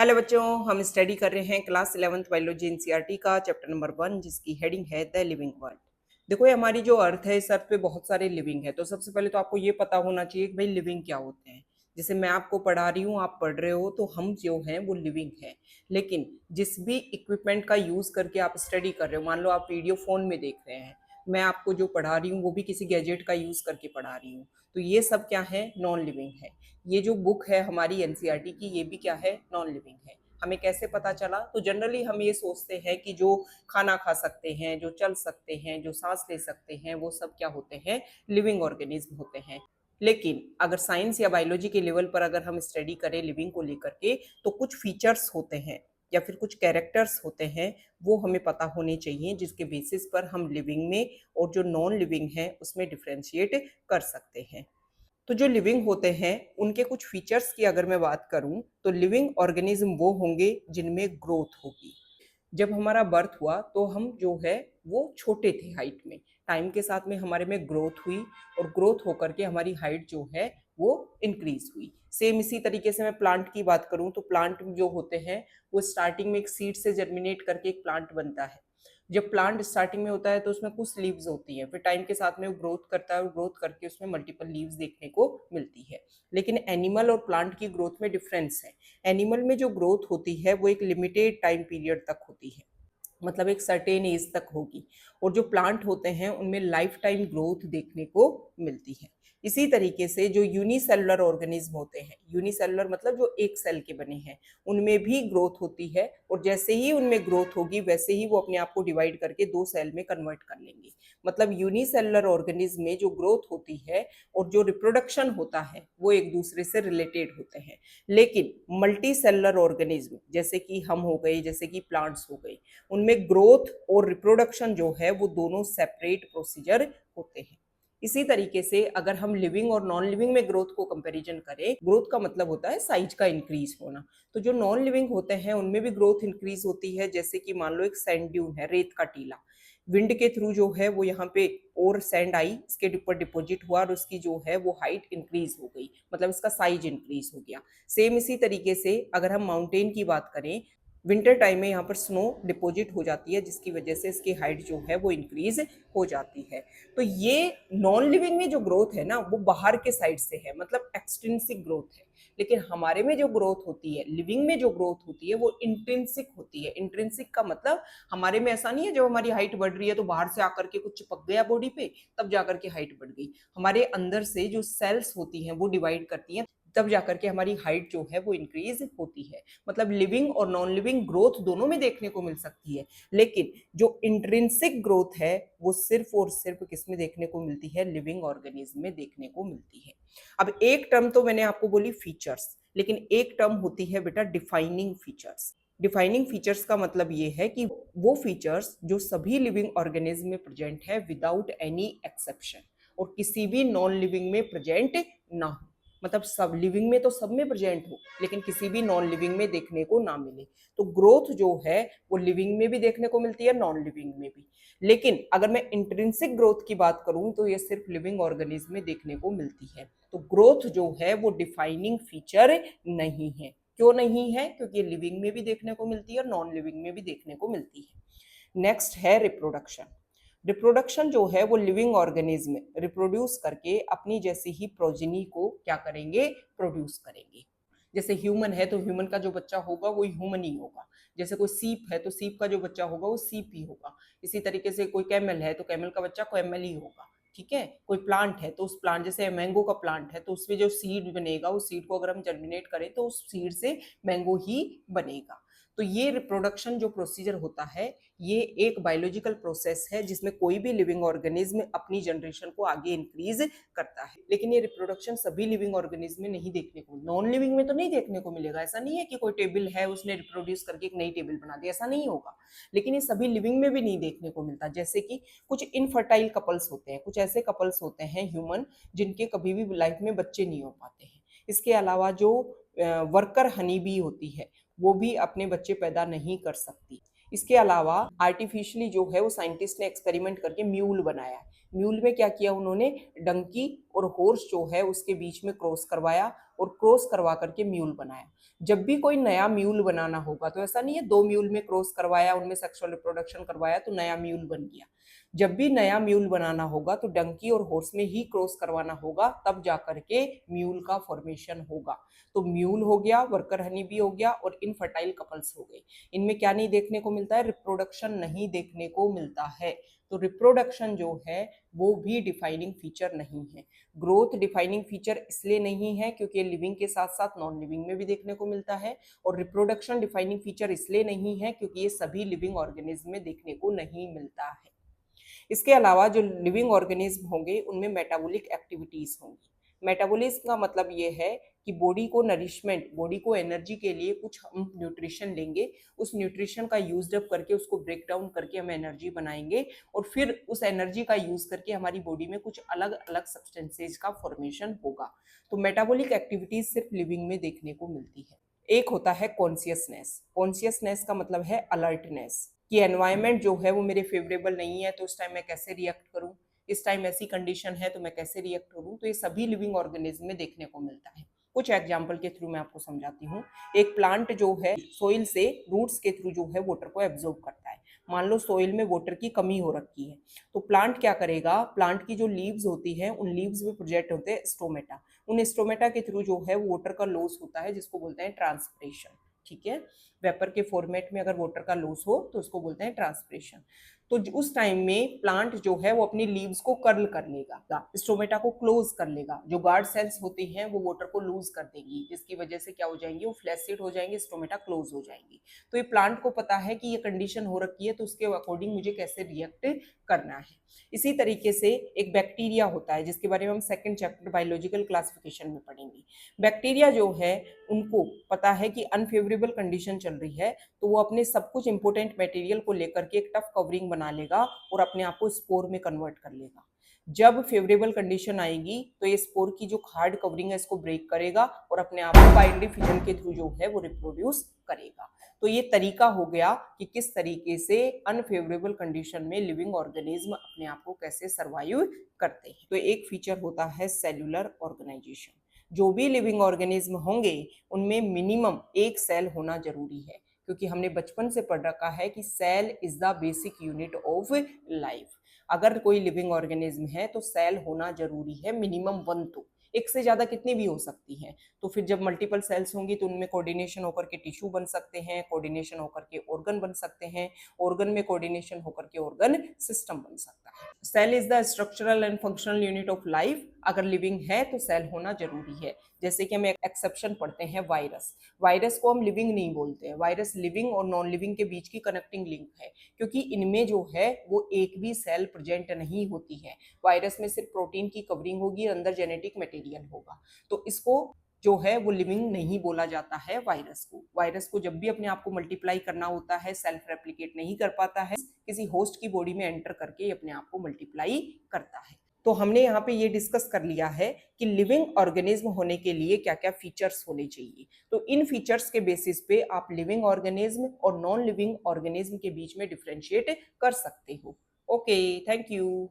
Hello बच्चों, हम study कर रहे हैं क्लास 11th बायोलॉजी एनसीईआरटी का चैप्टर नंबर 1 जिसकी हेडिंग है द लिविंग वर्ल्ड। देखो, ये हमारी जो अर्थ है, इस अर्थ पे बहुत सारे लिविंग है। तो सबसे पहले तो आपको ये पता होना चाहिए कि भाई लिविंग क्या होते हैं। जैसे मैं आपको पढ़ा रही हूँ, आप पढ़ रहे हो, तो हम जो हैं वो लिविंग है। लेकिन जिस भी इक्विपमेंट का यूज करके आप स्टडी कर रहे हो, मान लो आप वीडियो फोन में देख रहे हैं, मैं आपको जो पढ़ा रही हूँ वो भी किसी गैजेट का यूज करके पढ़ा रही हूँ, तो ये सब क्या है? नॉन लिविंग है। ये जो बुक है हमारी एनसीईआरटी की, ये भी क्या है? नॉन लिविंग है। हमें कैसे पता चला? तो जनरली हम ये सोचते हैं कि जो खाना खा सकते हैं, जो चल सकते हैं, जो सांस ले सकते हैं, वो सब क्या होते हैं? लिविंग ऑर्गेनिज्म होते हैं। लेकिन अगर साइंस या बायोलॉजी के लेवल पर अगर हम स्टडी करें लिविंग को लेकर के, तो कुछ फीचर्स होते हैं या फिर कुछ कैरेक्टर्स होते हैं, वो हमें पता होने चाहिए, जिसके बेसिस पर हम लिविंग में और जो नॉन लिविंग है उसमें डिफ्रेंशिएट कर सकते हैं। तो जो लिविंग होते हैं उनके कुछ फीचर्स की अगर मैं बात करूं, तो लिविंग ऑर्गेनिज्म वो होंगे जिनमें ग्रोथ होगी। जब हमारा बर्थ हुआ तो हम जो है वो छोटे थे हाइट में। टाइम के साथ में हमारे में ग्रोथ हुई और ग्रोथ होकर के हमारी हाइट जो है वो इंक्रीज हुई। सेम इसी तरीके से मैं प्लांट की बात करूं, तो प्लांट जो होते हैं वो स्टार्टिंग में एक सीड से जर्मिनेट करके एक प्लांट बनता है। जब प्लांट स्टार्टिंग में होता है तो उसमें कुछ लीव्स होती हैं, फिर टाइम के साथ में वो ग्रोथ करता है और ग्रोथ करके उसमें मल्टीपल लीव्स देखने को मिलती है। लेकिन एनिमल और प्लांट की ग्रोथ में डिफरेंस है। एनिमल में जो ग्रोथ होती है वो एक लिमिटेड टाइम पीरियड तक होती है, मतलब एक सर्टेन एज तक होगी। और जो प्लांट होते हैं उनमें लाइफ टाइम ग्रोथ देखने को मिलती है। इसी तरीके से जो यूनिसेलुलर ऑर्गेनिज्म होते हैं, यूनिसेलुलर मतलब जो एक सेल के बने हैं, उनमें भी ग्रोथ होती है। और जैसे ही उनमें ग्रोथ होगी वैसे ही वो अपने आप को डिवाइड करके दो सेल में कन्वर्ट कर लेंगे। मतलब यूनिसेलुलर ऑर्गेनिज्म में जो ग्रोथ होती है और जो रिप्रोडक्शन होता है वो एक दूसरे से रिलेटेड होते हैं। लेकिन मल्टी सेलुलर ऑर्गेनिज्म जैसे कि हम हो गए, जैसे कि प्लांट्स हो गए, उनमें ग्रोथ और रिप्रोडक्शन जो है वो दोनों सेपरेट प्रोसीजर होते हैं। इसी तरीके से अगर हम लिविंग और नॉन लिविंग में ग्रोथ को कंपैरिजन करें, ग्रोथ का मतलब होता है साइज का इंक्रीज होना। तो जो नॉन लिविंग होते हैं उनमें भी ग्रोथ इंक्रीज होती है। जैसे कि मान लो एक सैंड ड्यून है, रेत का टीला, विंड के थ्रू जो है वो यहाँ पे और सैंड आई, इसके ऊपर डिपॉजिट हुआ और उसकी जो है वो हाइट इंक्रीज हो गई, मतलब इसका साइज इंक्रीज हो गया। सेम इसी तरीके से अगर हम माउंटेन की बात करें, विंटर टाइम में यहाँ पर स्नो डिपॉजिट हो जाती है, जिसकी वजह से इसकी हाइट जो है वो इंक्रीज हो जाती है। तो ये नॉन लिविंग में जो ग्रोथ है ना वो बाहर के साइड से है, मतलब एक्सट्रिंसिक ग्रोथ है। लेकिन हमारे में जो ग्रोथ होती है, लिविंग में जो ग्रोथ होती है, वो इंट्रिंसिक होती है। इंट्रिंसिक का मतलब हमारे में ऐसा नहीं है जब हमारी हाइट बढ़ रही है तो बाहर से आकर के कुछ चिपक गया बॉडी पे तब जाकर के हाइट बढ़ गई। हमारे अंदर से जो सेल्स होती हैं वो डिवाइड करती हैं, तब जाकर के हमारी हाइट जो है वो इंक्रीज होती है। मतलब लिविंग और नॉन लिविंग ग्रोथ दोनों में देखने को मिल सकती है। लेकिन जो इंट्रिंसिक ग्रोथ है वो सिर्फ और सिर्फ किस में देखने को मिलती है? लिविंग ऑर्गेनिज्म में देखने को मिलती है। अब एक टर्म तो मैंने आपको बोली फीचर्स, लेकिन एक टर्म होती है बेटा डिफाइनिंग फीचर्स। डिफाइनिंग फीचर्स का मतलब ये है कि वो फीचर्स जो सभी लिविंग ऑर्गेनिज्म में प्रेजेंट है विदाउट एनी एक्सेप्शन, और किसी भी नॉन लिविंग में प्रेजेंट ना हो। मतलब सब लिविंग में तो सब में प्रेजेंट हो लेकिन किसी भी नॉन लिविंग में देखने को ना मिले। तो ग्रोथ जो है वो लिविंग में भी देखने को मिलती है, नॉन लिविंग में भी। लेकिन अगर मैं इंट्रिंसिक ग्रोथ की बात करूं तो ये सिर्फ लिविंग ऑर्गेनिज्म में देखने को मिलती है। तो ग्रोथ जो है वो डिफाइनिंग फीचर नहीं है। क्यों नहीं है? क्योंकि ये लिविंग में भी देखने को मिलती है और नॉन लिविंग में भी देखने को मिलती है। नेक्स्ट है रिप्रोडक्शन। रिप्रोडक्शन जो है वो लिविंग ऑर्गेनिज्म रिप्रोड्यूस करके अपनी जैसी ही प्रोजेनी को क्या करेंगे? प्रोड्यूस करेंगे। जैसे ह्यूमन है तो ह्यूमन का जो बच्चा होगा वो ह्यूमन ही होगा। जैसे कोई सीप है तो सीप का जो बच्चा होगा वो सीप ही होगा। इसी तरीके से कोई कैमल है तो कैमल का बच्चा कैमल ही होगा। ठीक है। कोई प्लांट है तो उस प्लांट, जैसे मैंगो का प्लांट है तो उसमें जो सीड बनेगा उस सीड को अगर हम जर्मिनेट करें तो उस सीड से मैंगो ही बनेगा। तो ये रिप्रोडक्शन जो प्रोसीजर होता है ये एक बायोलॉजिकल प्रोसेस है जिसमें कोई भी लिविंग ऑर्गेनिज्म अपनी जनरेशन को आगे इंक्रीज करता है। लेकिन ये रिप्रोडक्शन सभी लिविंग ऑर्गेनिज्म में नहीं देखने को, नॉन लिविंग में तो नहीं देखने को मिलेगा। ऐसा नहीं है कि कोई टेबल है उसने रिप्रोड्यूस करके एक नई टेबल बना दी, ऐसा नहीं होगा। लेकिन ये सभी लिविंग में भी नहीं देखने को मिलता। जैसे कि कुछ इनफर्टाइल कपल्स होते हैं, कुछ ऐसे कपल्स होते हैं ह्यूमन जिनके कभी भी लाइफ में बच्चे नहीं हो पाते हैं। इसके अलावा जो वर्कर हनी बी होती है वो भी अपने बच्चे पैदा नहीं कर सकती। इसके अलावा आर्टिफिशियली जो है वो साइंटिस्ट ने एक्सपेरिमेंट करके म्यूल बनाया है। म्यूल में क्या किया उन्होंने, डंकी और हॉर्स जो है उसके बीच में क्रॉस करवाया और क्रॉस करवा करके म्यूल बनाया। जब भी कोई नया म्यूल बनाना होगा तो ऐसा नहीं है 2 म्यूल में क्रॉस करवाया, उनमें सेक्सुअल रिप्रोडक्शन करवाया तो नया म्यूल बन गया। जब भी नया म्यूल बनाना होगा तो डंकी और हॉर्स में ही क्रॉस करवाना होगा, तब जाकर के म्यूल का फॉर्मेशन होगा। तो म्यूल हो गया, वर्कर हनी बी हो गया और इनफर्टाइल कपल्स हो गए। इनमें क्या नहीं देखने को मिलता है, रिप्रोडक्शन नहीं देखने को मिलता है। तो रिप्रोडक्शन जो है वो भी डिफाइनिंग फीचर नहीं है। ग्रोथ डिफाइनिंग फीचर इसलिए नहीं है क्योंकि लिविंग के साथ साथ नॉन लिविंग में भी देखने को मिलता है, और रिप्रोडक्शन डिफाइनिंग फीचर इसलिए नहीं है क्योंकि ये सभी लिविंग ऑर्गेनिज्म में देखने को नहीं मिलता है। इसके अलावा जो लिविंग ऑर्गेनिज्म होंगे उनमें मेटाबॉलिक एक्टिविटीज होंगी। मेटाबॉलिज्म का मतलब ये है कि बॉडी को नरिशमेंट, बॉडी को एनर्जी के लिए कुछ हम न्यूट्रिशन लेंगे, उस न्यूट्रिशन का यूज अप करके उसको ब्रेक डाउन करके हम एनर्जी बनाएंगे और फिर उस एनर्जी का यूज करके हमारी बॉडी में कुछ अलग अलग सब्सटेंसेज का फॉर्मेशन होगा। तो मेटाबॉलिक एक्टिविटीज सिर्फ लिविंग में देखने को मिलती है। एक होता है कॉन्शियसनेस। कॉन्शियसनेस का मतलब है अलर्टनेस, कि एनवायरनमेंट जो है वो मेरे फेवरेबल नहीं है तो उस टाइम मैं कैसे रिएक्ट करूं, इस टाइम ऐसी कंडीशन है तो मैं कैसे रिएक्ट करूं। तो ये सभी लिविंग ऑर्गेनिज्म में देखने को मिलता है। कुछ एग्जाम्पल के थ्रू मैं आपको समझाती हूँ। एक प्लांट जो है सोइल से रूट्स के थ्रू जो है वाटर को एब्जॉर्ब करता है। मान लो सोइल में वाटर की कमी हो रखी है तो प्लांट क्या करेगा, प्लांट की जो लीव्स होती हैं उन लीव्स में प्रोजेक्ट होते हैं स्टोमेटा, उन स्टोमेटा के थ्रू जो है वाटर का लॉस होता है जिसको बोलते हैं ट्रांसपिरेशन। ठीक है, वेपर के फॉर्मेट में अगर वाटर का लॉस हो तो उसको बोलते हैं ट्रांसपिरेशन। तो उस टाइम में प्लांट जो है वो अपनी लीव्स को कर्ल कर लेगा, स्टोमेटा को क्लोज कर लेगा, जो गार्ड सेल्स होती हैं वो वाटर को लूज कर देंगी, जिसकी वजह से क्या हो जाएंगी, वो फ्लैसिड हो जाएंगे, स्टोमेटा क्लोज हो जाएंगी। तो ये प्लांट को पता है कि ये कंडीशन हो रखी है तो उसके अकॉर्डिंग मुझे कैसे रिएक्ट करना है। इसी तरीके से एक बैक्टीरिया होता है जिसके बारे में हम सेकंड चैप्टर बायोलॉजिकल क्लासिफिकेशन में पढ़ेंगे। बैक्टीरिया जो है उनको पता है कि अनफेवरेबल कंडीशन चल रही है तो वो अपने सब कुछ इंपोर्टेंट मटेरियल को लेकर के एक टफ कवरिंग बना लेगा और अपने आप को स्पोर में कन्वर्ट कर लेगा। जब फेवरेबल कंडीशन आएगी तो ये स्पोर की जो हार्ड कवरिंग है इसको ब्रेक करेगा और अपने आप को बाइनरी फिजन के थ्रू जो है वो रिप्रोड्यूस करेगा। तो ये तरीका हो गया कि किस तरीके से अनफेवरेबल कंडीशन में लिविंग ऑर्गेनिज्म अपने आप को कैसे सर्वाइव करते हैं। तो एक फीचर होता है सेल्यूलर ऑर्गेनाइजेशन। जो भी लिविंग ऑर्गेनिज्म होंगे उनमें मिनिमम एक सेल होना जरूरी है, क्योंकि हमने बचपन से पढ़ रखा है कि cell is the basic unit of life. अगर कोई लिविंग ऑर्गेनिज्म है तो सेल होना जरूरी है, मिनिमम 1। तो एक से ज्यादा कितनी भी हो सकती हैं। तो फिर जब मल्टीपल सेल्स होंगी तो उनमें कोऑर्डिनेशन होकर के टिश्यू बन सकते हैं, कोऑर्डिनेशन होकर के ऑर्गन बन सकते हैं, ऑर्गन में कोऑर्डिनेशन होकर के ऑर्गन सिस्टम बन सकता है। Cell is the structural and functional unit of life. अगर लिविंग है तो सेल होना जरूरी है। जैसे कि हम एक एक्सेप्शन पढ़ते हैं वायरस, वायरस को हम लिविंग नहीं बोलते हैं, वायरस लिविंग और नॉन लिविंग के बीच की कनेक्टिंग लिंक है, क्योंकि इनमें जो है वो एक भी सेल प्रेजेंट नहीं होती है। वायरस में सिर्फ प्रोटीन की कवरिंग होगी, अंदर जेनेटिक मटेरियल होगा, तो इसको जो है वो लिविंग नहीं बोला जाता है वायरस को। वायरस को जब भी अपने आप को मल्टीप्लाई करना होता है, सेल्फ रेप्लिकेट नहीं कर पाता है, किसी होस्ट की बॉडी में एंटर करके अपने आप को मल्टीप्लाई करता है। तो हमने यहाँ पे ये डिस्कस कर लिया है कि लिविंग ऑर्गेनिज्म होने के लिए क्या क्या फीचर्स होने चाहिए। तो इन फीचर्स के बेसिस पे आप लिविंग ऑर्गेनिज्म और नॉन लिविंग ऑर्गेनिज्म के बीच में डिफरेंशिएट कर सकते हो। Okay, thank you.